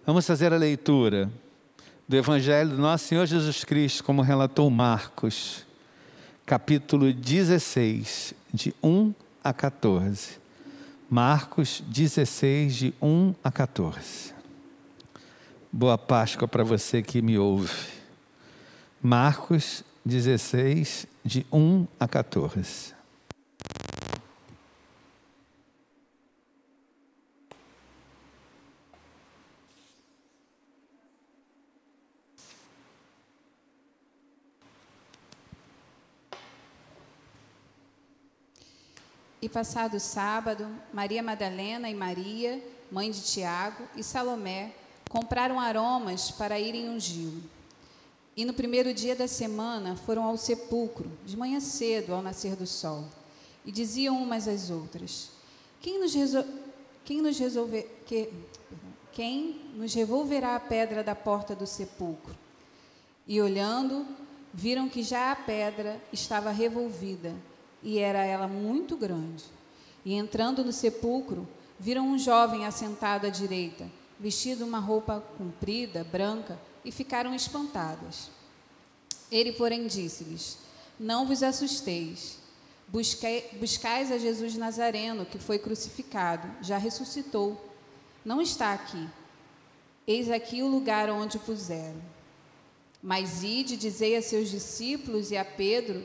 Vamos fazer a leitura do Evangelho do nosso Senhor Jesus Cristo, como relatou Marcos, capítulo 16, de 1 a 14. Marcos 16, de 1 a 14. Boa Páscoa para você que me ouve. Marcos 16, de 1 a 14. E passado o sábado, Maria Madalena e Maria, mãe de Tiago, e Salomé compraram aromas para irem ungí-lo. E no primeiro dia da semana foram ao sepulcro, de manhã cedo, ao nascer do sol. E diziam umas às outras: Quem nos revolverá a pedra da porta do sepulcro? E olhando, viram que já a pedra estava revolvida, e era ela muito grande. E entrando no sepulcro, viram um jovem assentado à direita, vestido uma roupa comprida, branca, e ficaram espantadas. Ele, porém, disse-lhes: Não vos assusteis. Buscais a Jesus Nazareno, que foi crucificado, já ressuscitou. Não está aqui. Eis aqui o lugar onde o puseram. Mas ide, dizei a seus discípulos e a Pedro,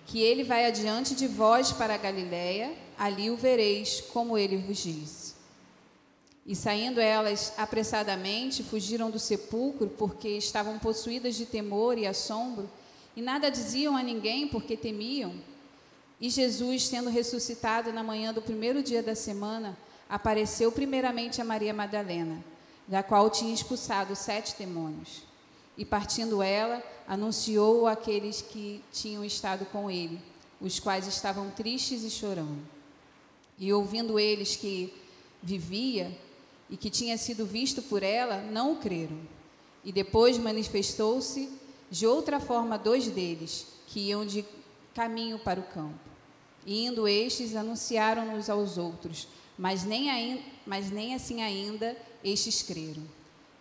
que ele vai adiante de vós para a Galiléia, ali o vereis, como ele vos disse. E saindo elas apressadamente, fugiram do sepulcro, porque estavam possuídas de temor e assombro, e nada diziam a ninguém, porque temiam. E Jesus, tendo ressuscitado na manhã do primeiro dia da semana, apareceu primeiramente a Maria Madalena, da qual tinha expulsado 7 demônios. E partindo ela, anunciou àqueles que tinham estado com ele, os quais estavam tristes e chorando. E ouvindo eles que vivia e que tinha sido visto por ela, não o creram. E depois manifestou-se de outra forma 2 deles, que iam de caminho para o campo. E indo estes, anunciaram-nos aos outros, mas nem assim ainda estes creram.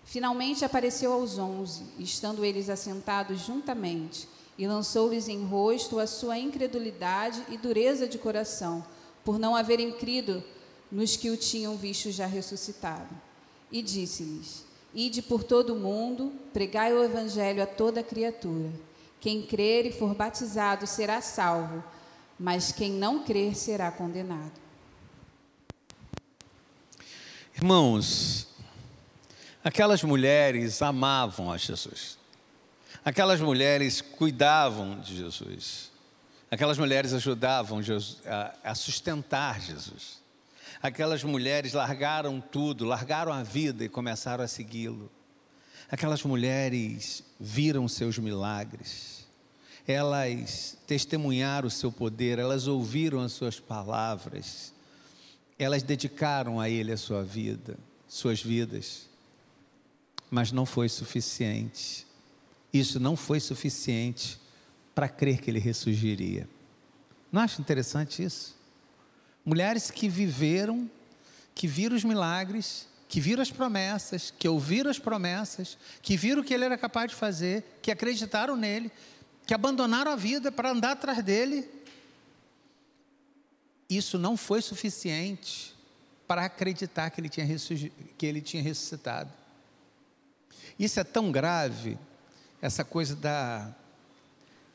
Finalmente apareceu aos 11, estando eles assentados juntamente, e lançou-lhes em rosto a sua incredulidade e dureza de coração, por não haverem crido nos que o tinham visto já ressuscitado. E disse-lhes: Ide por todo o mundo, pregai o evangelho a toda criatura. Quem crer e for batizado será salvo, mas quem não crer será condenado. Irmãos, aquelas mulheres amavam a Jesus. Aquelas mulheres cuidavam de Jesus. Aquelas mulheres ajudavam Jesus a sustentar Jesus. Aquelas mulheres largaram tudo, largaram a vida e começaram a segui-lo. Aquelas mulheres viram seus milagres. Elas testemunharam o seu poder, elas ouviram as suas palavras. Elas dedicaram a ele a sua vida, suas vidas. Mas não foi suficiente. Isso não foi suficiente para crer que ele ressurgiria. Não acha interessante isso? Mulheres que viveram, que viram os milagres, que viram as promessas, que ouviram as promessas, que viram o que ele era capaz de fazer, que acreditaram nele, que abandonaram a vida para andar atrás dele. Isso não foi suficiente para acreditar que ele tinha ressuscitado. Isso é tão grave, essa coisa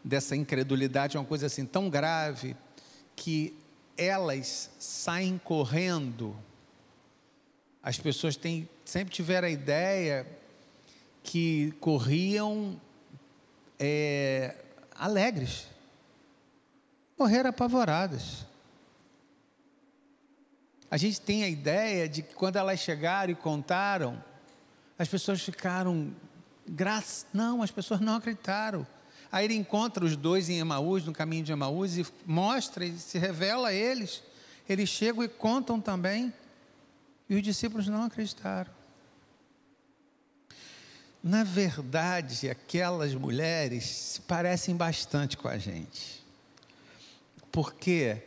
dessa incredulidade é uma coisa assim tão grave, que elas saem correndo. As pessoas sempre tiveram a ideia que corriam alegres, morreram apavoradas. A gente tem a ideia de que quando elas chegaram e contaram, as pessoas ficaram, não, as pessoas não acreditaram. Aí ele encontra os 2 em Emaús, no caminho de Emaús, e mostra, e se revela a eles. Eles chegam e contam também, e os discípulos não acreditaram. Na verdade, aquelas mulheres se parecem bastante com a gente, porque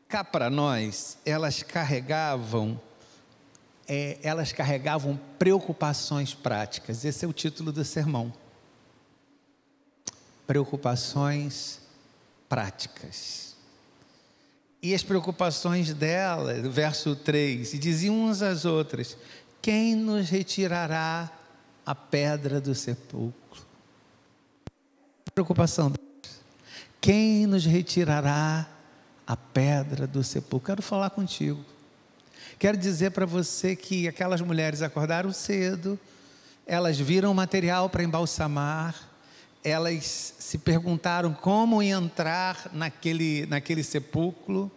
cá para nós, elas carregavam elas carregavam preocupações práticas. Esse é o título do sermão. Preocupações práticas. E as preocupações dela, verso 3, e diziam umas às outras: quem nos retirará a pedra do sepulcro? Preocupação delas. Quem nos retirará a pedra do sepulcro? Quero falar contigo. Quero dizer para você que aquelas mulheres acordaram cedo, elas viram material para embalsamar, elas se perguntaram como entrar naquele sepulcro,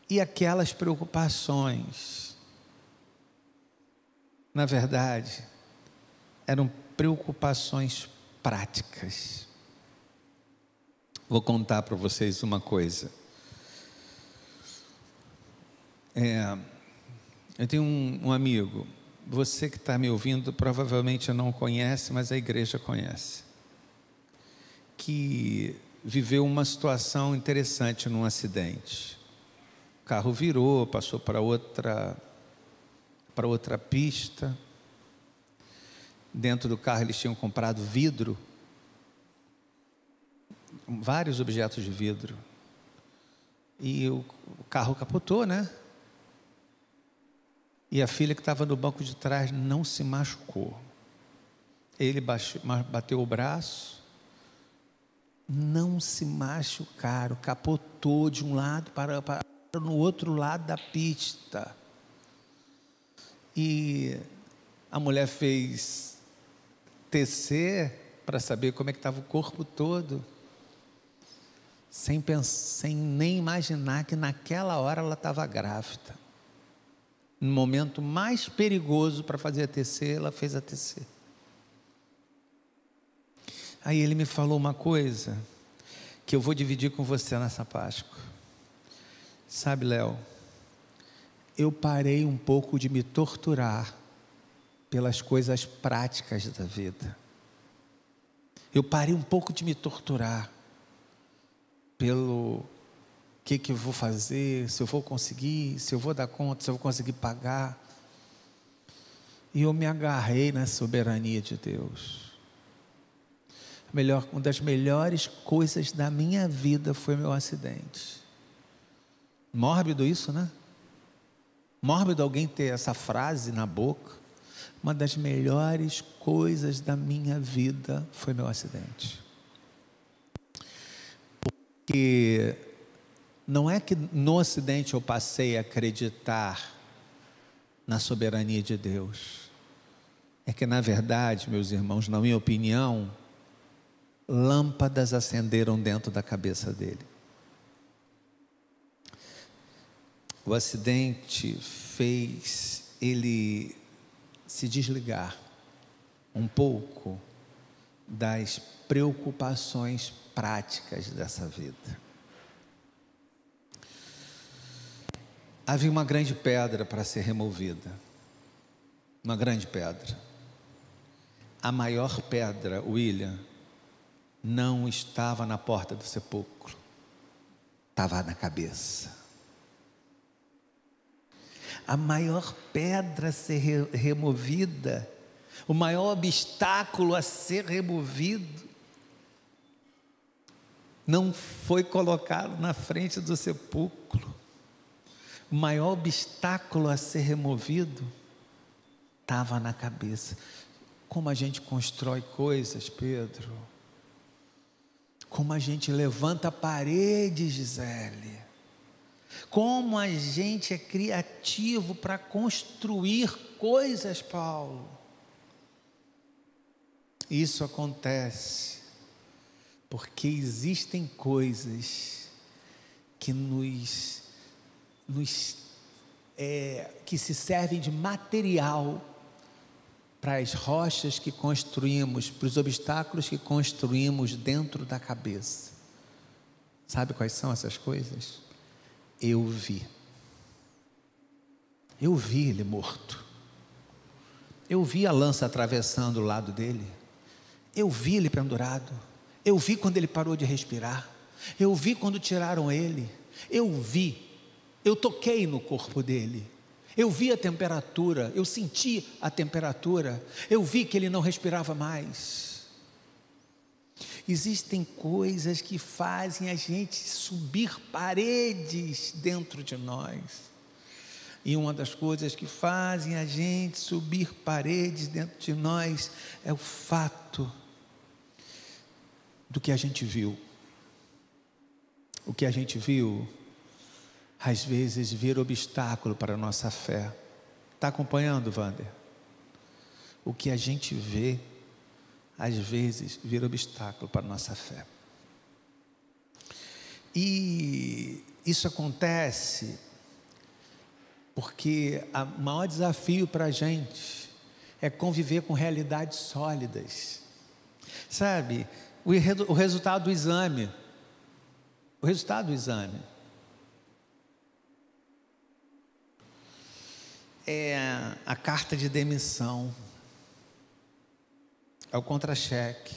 e aquelas preocupações, na verdade, eram preocupações práticas. Vou contar para vocês uma coisa. Eu tenho um amigo, você que está me ouvindo provavelmente não conhece, mas a igreja conhece, que viveu uma situação interessante num acidente. O carro virou, passou para outra pista. Dentro do carro eles tinham comprado vidro, vários objetos de vidro, e o carro capotou, né? E a filha que estava no banco de trás não se machucou. Ele bateu o braço, não se machucaram, capotou de um lado para no outro lado da pista. E a mulher fez TC para saber como é que estava o corpo todo, sem nem imaginar que naquela hora ela estava grávida. No momento mais perigoso para fazer a TC, ela fez a TC. Aí ele me falou uma coisa que eu vou dividir com você nessa Páscoa. Sabe, Léo, eu parei um pouco de me torturar pelas coisas práticas da vida. Eu parei um pouco de me torturar pelo que eu vou fazer, se eu vou conseguir, se eu vou dar conta, se eu vou conseguir pagar. E eu me agarrei na soberania de Deus. Uma das melhores coisas da minha vida foi meu acidente. Mórbido isso, né? Mórbido alguém ter essa frase na boca. Uma das melhores coisas da minha vida foi meu acidente. Porque não é que no acidente eu passei a acreditar na soberania de Deus. É que, na verdade, meus irmãos, na minha opinião, lâmpadas acenderam dentro da cabeça dele. O acidente fez ele se desligar um pouco das preocupações práticas dessa vida. Havia uma grande pedra para ser removida. Uma grande pedra. A maior pedra, William, não estava na porta do sepulcro. Estava na cabeça. A maior pedra a ser removida, o maior obstáculo a ser removido, não foi colocado na frente do sepulcro. O maior obstáculo a ser removido estava na cabeça. Como a gente constrói coisas, Pedro. Como a gente levanta paredes, Gisele. Como a gente é criativo para construir coisas, Paulo. Isso acontece porque existem coisas que que se servem de material para as rochas que construímos, para os obstáculos que construímos dentro da cabeça. Sabe quais são essas coisas? Eu vi ele morto, eu vi a lança atravessando o lado dele, eu vi ele pendurado, eu vi quando ele parou de respirar, eu vi quando tiraram ele, eu toquei no corpo dele, Eu vi a temperatura, eu senti a temperatura, eu vi que ele não respirava mais. Existem coisas que fazem a gente subir paredes dentro de nós. E uma das coisas que fazem a gente subir paredes dentro de nós é o fato do que a gente viu. O que a gente viu, às vezes, vira obstáculo para a nossa fé. Está acompanhando, Wander? O que a gente vê, às vezes, vira obstáculo para a nossa fé. E isso acontece porque o maior desafio para a gente é conviver com realidades sólidas. Sabe, o resultado do exame. O resultado do exame é a carta de demissão, é o contra-cheque.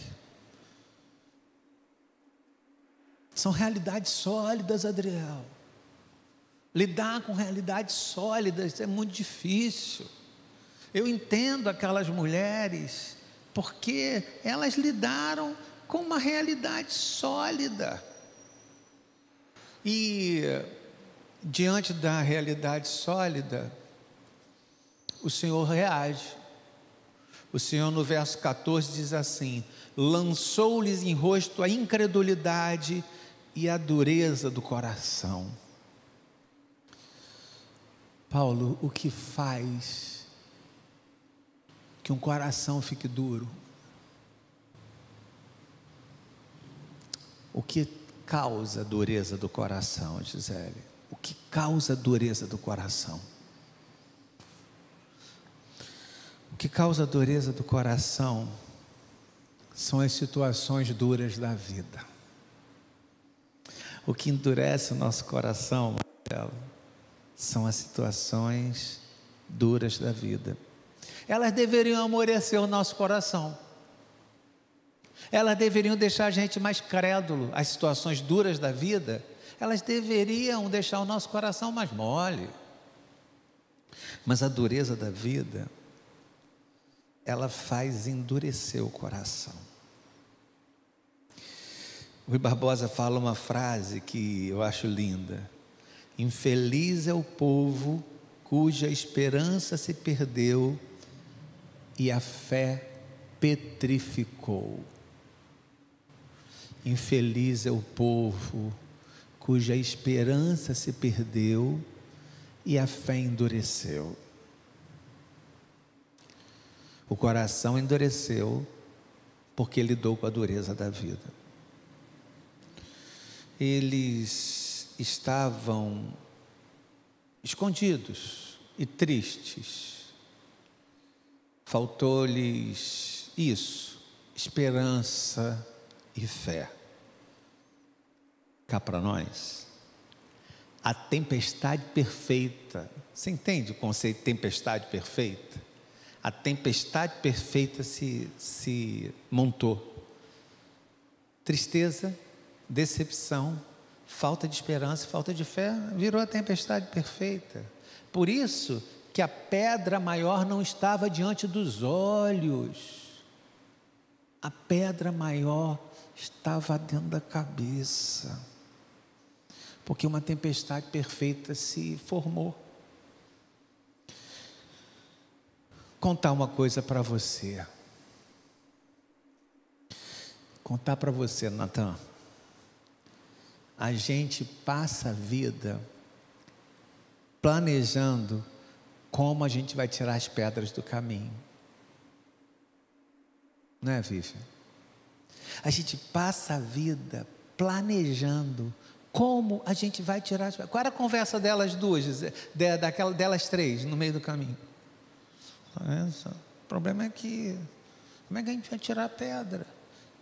São realidades sólidas, Adriel. Lidar com realidades sólidas é muito difícil. Eu entendo aquelas mulheres, porque elas lidaram com uma realidade sólida. E diante da realidade sólida, o Senhor reage. O Senhor no verso 14 diz assim: lançou-lhes em rosto a incredulidade e a dureza do coração. Paulo, o que faz que um coração fique duro? O que causa a dureza do coração, Gisele? O que causa a dureza do coração? O que causa a dureza do coração são as situações duras da vida. O que endurece o nosso coração, Marcelo, são as situações duras da vida. Elas deveriam amolecer o nosso coração. Elas deveriam deixar a gente mais crédulo. As situações duras da vida, elas deveriam deixar o nosso coração mais mole. Mas a dureza da vida, ela faz endurecer o coração. O Rui Barbosa fala uma frase que eu acho linda: infeliz é o povo cuja esperança se perdeu e a fé petrificou. Infeliz é o povo cuja esperança se perdeu e a fé endureceu. O coração endureceu porque lidou com a dureza da vida. Eles estavam escondidos e tristes. Faltou-lhes isso, esperança e fé. Cá para nós, a tempestade perfeita. Você entende o conceito de tempestade perfeita? A tempestade perfeita se montou. Tristeza, decepção, falta de esperança, falta de fé, virou a tempestade perfeita. Por isso que a pedra maior não estava diante dos olhos. A pedra maior estava dentro da cabeça. Porque uma tempestade perfeita se formou. Contar uma coisa para você. Contar para você, Natan. A gente passa a vida planejando como a gente vai tirar as pedras do caminho. Não é, Vivian? A gente passa a vida planejando como a gente vai tirar as pedras. Qual era a conversa delas duas, delas três, no meio do caminho? O problema é que, como é que a gente vai tirar a pedra?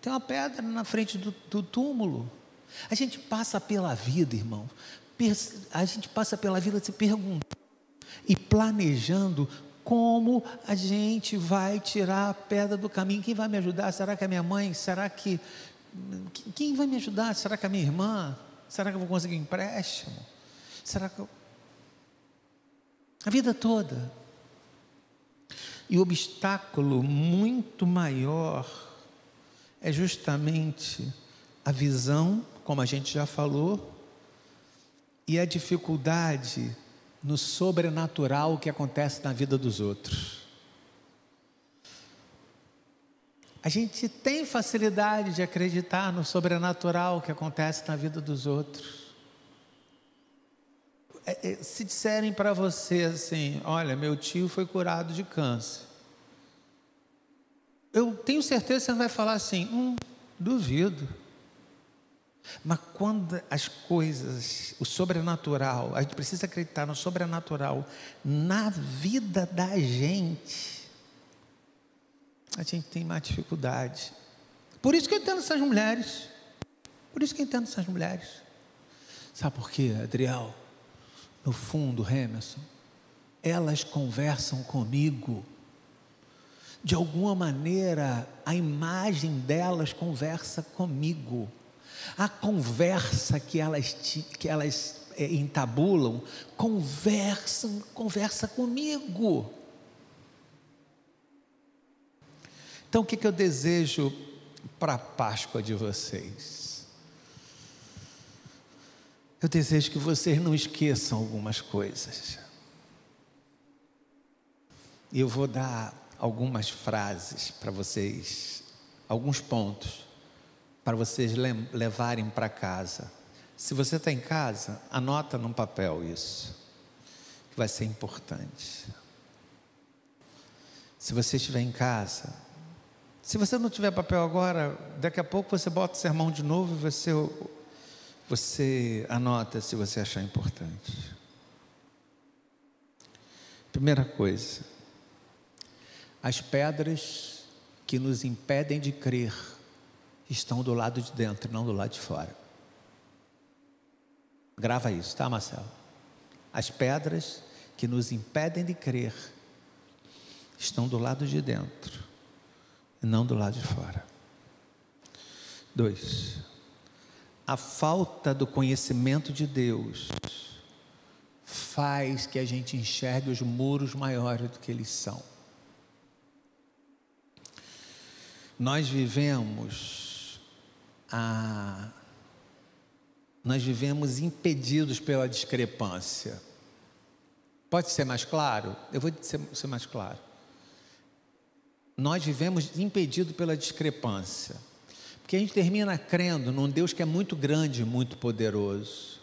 Tem uma pedra na frente do túmulo. A gente passa pela vida, irmão, a gente passa pela vida se perguntando e planejando como a gente vai tirar a pedra do caminho. Quem vai me ajudar? Será que é minha mãe? Será que... Quem vai me ajudar? Será que é minha irmã? Será que eu vou conseguir um empréstimo? Será que eu... A vida toda. E o obstáculo muito maior é justamente a visão, como a gente já falou, e a dificuldade no sobrenatural que acontece na vida dos outros. A gente tem facilidade de acreditar no sobrenatural que acontece na vida dos outros. Se disserem para você assim, olha, meu tio foi curado de câncer, eu tenho certeza que você vai falar assim, duvido. Mas quando as coisas, o sobrenatural, a gente precisa acreditar no sobrenatural na vida da gente, a gente tem mais dificuldade. Por isso que eu entendo essas mulheres. Sabe por quê, Adriel? No fundo, Emerson, elas conversam comigo. De alguma maneira, a imagem delas conversa comigo. A conversa que elas entabulam, conversa comigo. Então, o que eu desejo para a Páscoa de vocês? Eu desejo que vocês não esqueçam algumas coisas. E eu vou dar algumas frases para vocês, alguns pontos, para vocês levarem para casa. Se você está em casa, anota num papel isso, que vai ser importante. Se você estiver em casa, se você não tiver papel agora, daqui a pouco você bota o sermão de novo e você anota se você achar importante. Primeira coisa, as pedras que nos impedem de crer estão do lado de dentro, não do lado de fora. Grava isso, tá, Marcelo? As pedras que nos impedem de crer estão do lado de dentro e não do lado de fora. 2. A falta do conhecimento de Deus faz que a gente enxergue os muros maiores do que eles são. Nós vivemos impedidos pela discrepância. Pode ser mais claro? Eu vou ser mais claro. Nós vivemos impedidos pela discrepância, porque a gente termina crendo num Deus que é muito grande, muito poderoso,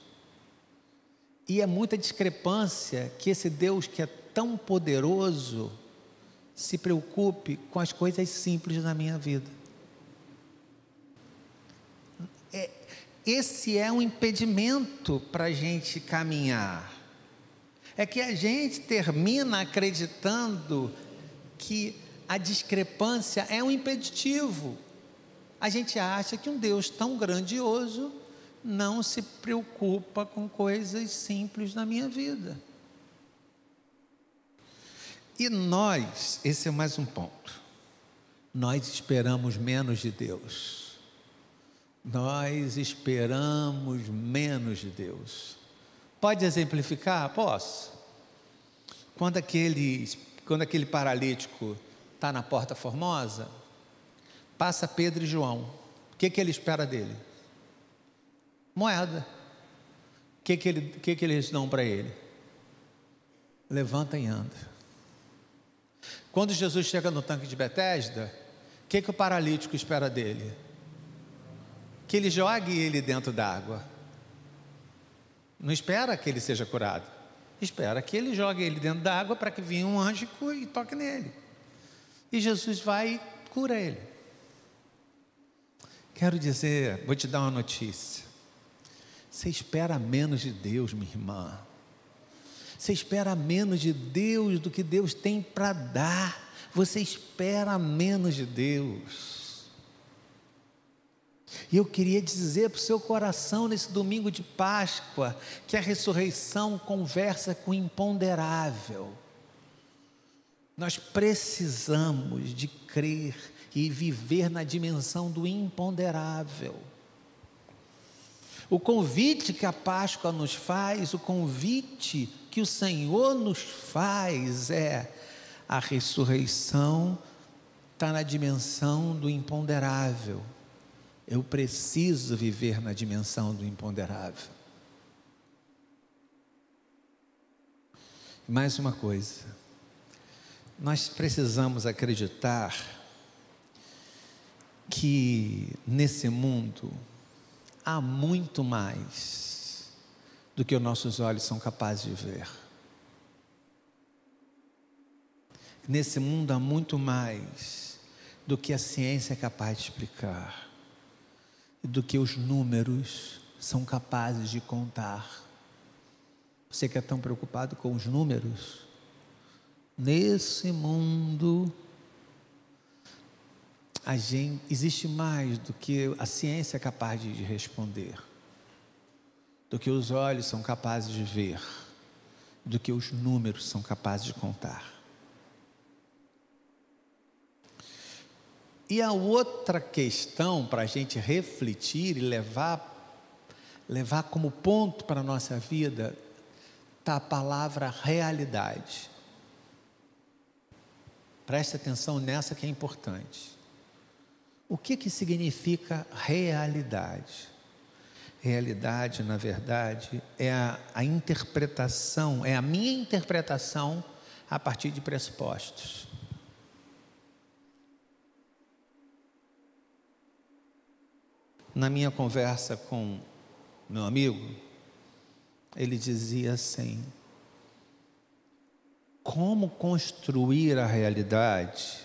e é muita discrepância que esse Deus que é tão poderoso se preocupe com as coisas simples na minha vida. Esse é um impedimento para a gente caminhar. É que a gente termina acreditando que a discrepância é um impeditivo. A gente acha que um Deus tão grandioso não se preocupa com coisas simples na minha vida. E nós, esse é mais um ponto, nós esperamos menos de Deus. Nós esperamos menos de Deus. Pode exemplificar? Posso. Quando aquele paralítico está na Porta Formosa, passa Pedro e João. O que ele espera dele? Moeda. O que eles dão para ele? Levanta e anda. Quando Jesus chega no tanque de Betesda, o que o paralítico espera dele? Que ele jogue ele dentro d'água. Não espera que ele seja curado. Espera que ele jogue ele dentro d'água para que venha um anjo e toque nele. E Jesus vai e cura ele. Quero dizer, vou te dar uma notícia. Você espera menos de Deus, minha irmã. Você espera menos de Deus do que Deus tem para dar. Você espera menos de Deus. E eu queria dizer para o seu coração nesse domingo de Páscoa que a ressurreição conversa com o imponderável. Nós precisamos de crer e viver na dimensão do imponderável. O convite que a Páscoa nos faz, o convite que que o Senhor nos faz é a ressurreição, está na dimensão do imponderável. Eu preciso viver na dimensão do imponderável. Mais uma coisa, nós precisamos acreditar que nesse mundo há muito mais do que os nossos olhos são capazes de ver. Nesse mundo há muito mais do que a ciência é capaz de explicar, e do que os números são capazes de contar. Você que é tão preocupado com os números, nesse mundo existe mais do que a ciência é capaz de responder, do que os olhos são capazes de ver, do que os números são capazes de contar. E a outra questão para a gente refletir e levar como ponto para a nossa vida, está a palavra realidade. Preste atenção nessa que é importante. O que significa realidade? Realidade, na verdade, é a interpretação, é a minha interpretação a partir de pressupostos. Na minha conversa com meu amigo, ele dizia assim: como construir a realidade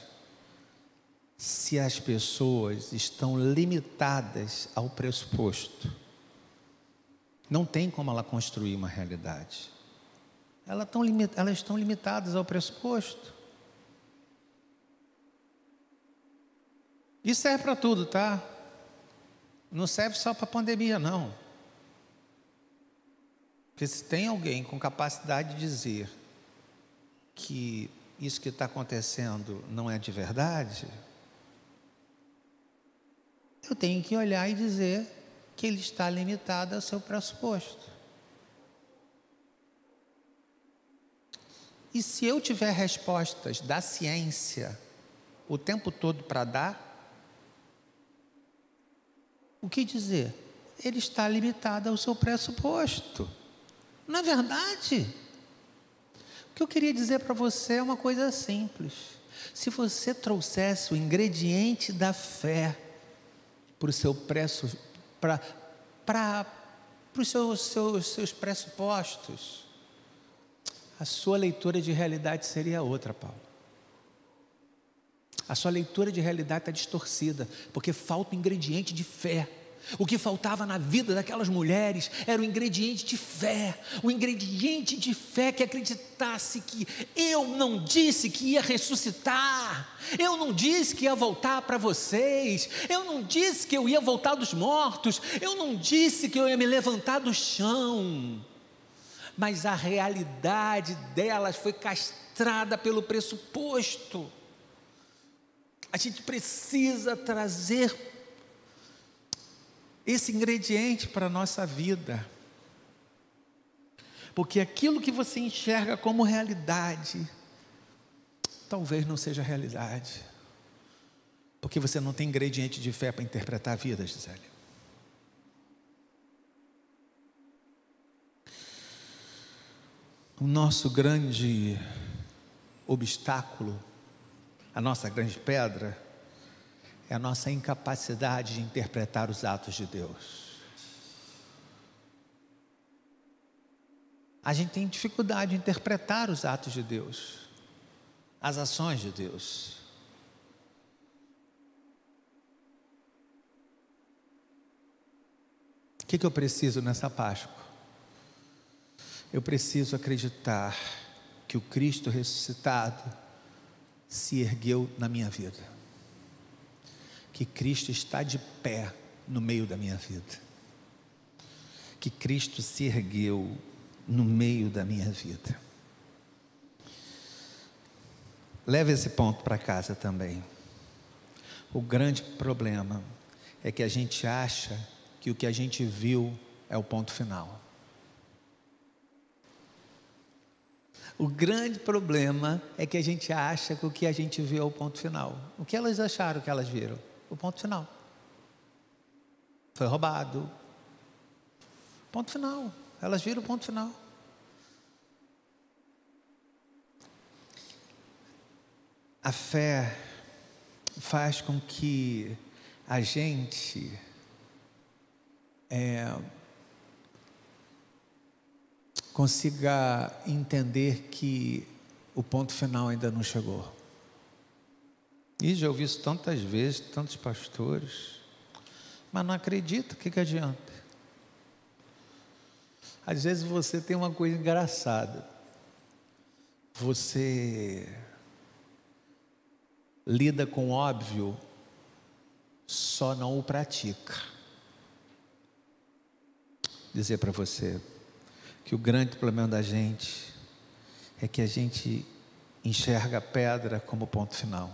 se as pessoas estão limitadas ao pressuposto? Não tem como ela construir uma realidade. Elas estão limitadas ao pressuposto. Isso serve para tudo, tá? Não serve só para a pandemia, não. Porque se tem alguém com capacidade de dizer que isso que está acontecendo não é de verdade, eu tenho que olhar e dizer que ele está limitado ao seu pressuposto. E se eu tiver respostas da ciência o tempo todo para dar, o que dizer? Ele está limitado ao seu pressuposto. Não é verdade? O que eu queria dizer para você é uma coisa simples. Se você trouxesse o ingrediente da fé para o seu para os seus pressupostos, a sua leitura de realidade seria outra, Paulo. A sua leitura de realidade está distorcida, porque falta o ingrediente de fé. O que faltava na vida daquelas mulheres era o ingrediente de fé. O ingrediente de fé que acreditasse que eu não disse que ia ressuscitar, eu não disse que ia voltar para vocês, eu não disse que eu ia voltar dos mortos, eu não disse que eu ia me levantar do chão. Mas a realidade delas foi castrada pelo pressuposto. A gente precisa trazer esse ingrediente para a nossa vida, porque aquilo que você enxerga como realidade, talvez não seja realidade, porque você não tem ingrediente de fé para interpretar a vida, Gisele. O nosso grande obstáculo, a nossa grande pedra, é a nossa incapacidade de interpretar os atos de Deus. A gente tem dificuldade de interpretar os atos de Deus, as ações de Deus. O que eu preciso nessa Páscoa? Eu preciso acreditar que o Cristo ressuscitado se ergueu na minha vida, que Cristo está de pé no meio da minha vida, que Cristo se ergueu no meio da minha vida. Leve esse ponto para casa também. O grande problema é que a gente acha que o que a gente viu é o ponto final. O grande problema é que a gente acha que o que a gente vê é o ponto final. O que elas acharam que elas viram? O ponto final. Foi roubado. Ponto final. Elas viram o ponto final. A fé faz com que a gente consiga entender que o ponto final ainda não chegou. E já ouvi isso tantas vezes, tantos pastores, mas não acredito, o que adianta? Às vezes você tem uma coisa engraçada, você lida com o óbvio, só não o pratica. Dizer para você que o grande problema da gente é que a gente enxerga a pedra como ponto final.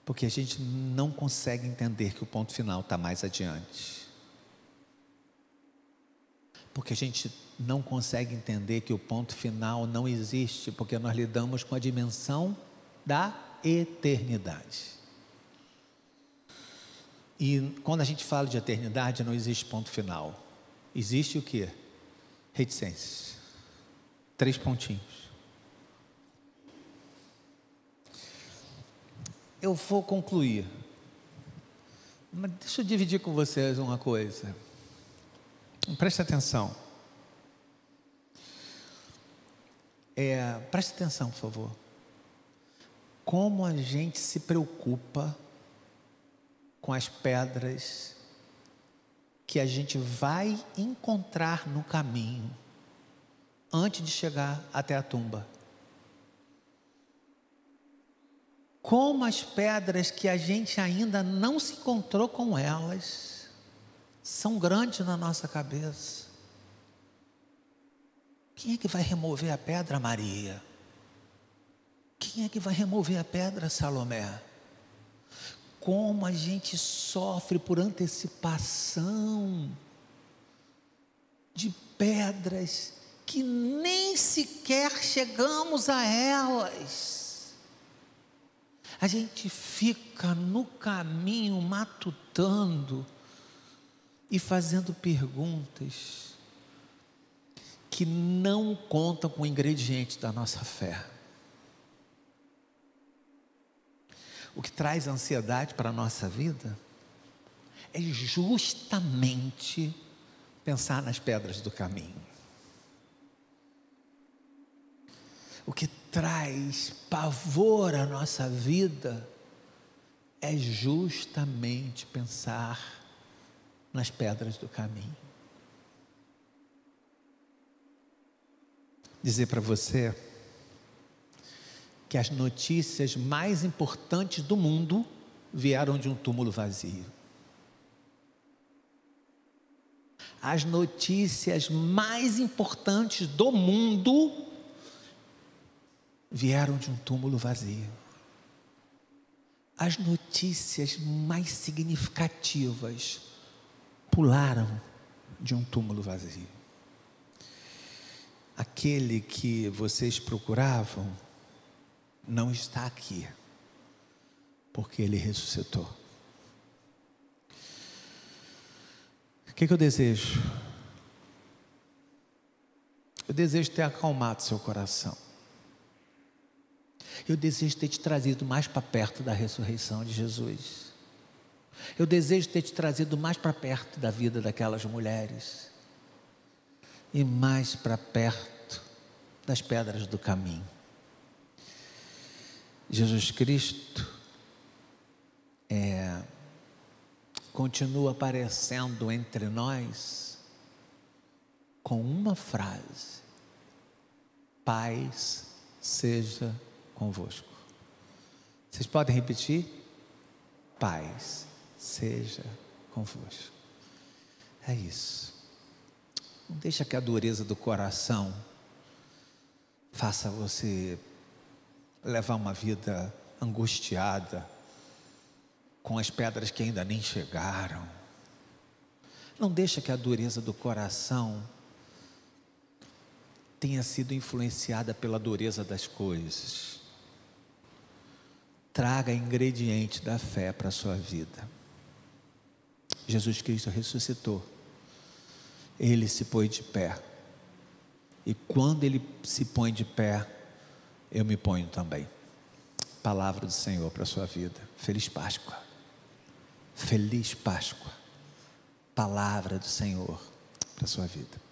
Porque a gente não consegue entender que o ponto final está mais adiante. Porque a gente não consegue entender que o ponto final não existe, porque nós lidamos com a dimensão da eternidade. E quando a gente fala de eternidade, não existe ponto final. Existe o quê? Reticências. 3 pontinhos. Eu vou concluir. Mas deixa eu dividir com vocês uma coisa. Preste atenção. Preste atenção, por favor. Como a gente se preocupa com as pedras que a gente vai encontrar no caminho antes de chegar até a tumba. Como as pedras que a gente ainda não se encontrou com elas são grandes na nossa cabeça. Quem é que vai remover a pedra, Maria? Quem é que vai remover a pedra, Salomé? Como a gente sofre por antecipação de pedras que nem sequer chegamos a elas. A gente fica no caminho matutando e fazendo perguntas que não contam com o ingrediente da nossa fé. O que traz ansiedade para a nossa vida é justamente pensar nas pedras do caminho. O que traz pavor à nossa vida é justamente pensar nas pedras do caminho. Dizer para você que as notícias mais importantes do mundo vieram de um túmulo vazio. As notícias mais importantes do mundo vieram de um túmulo vazio. As notícias mais significativas pularam de um túmulo vazio. Aquele que vocês procuravam não está aqui, porque ele ressuscitou. O que eu desejo? Eu desejo ter acalmado seu coração. Eu desejo ter te trazido mais para perto da ressurreição de Jesus. Eu desejo ter te trazido mais para perto da vida daquelas mulheres e mais para perto das pedras do caminho. Jesus Cristo continua aparecendo entre nós com uma frase: paz seja convosco. Vocês podem repetir? Paz seja convosco. É isso. Não deixa que a dureza do coração faça você levar uma vida angustiada com as pedras que ainda nem chegaram. Não deixa que a dureza do coração tenha sido influenciada pela dureza das coisas, traga ingrediente da fé para a sua vida. Jesus Cristo ressuscitou, Ele se pôs de pé, e quando Ele se põe de pé, eu me ponho também. Palavra do Senhor para a sua vida. Feliz Páscoa. Feliz Páscoa. Palavra do Senhor para a sua vida.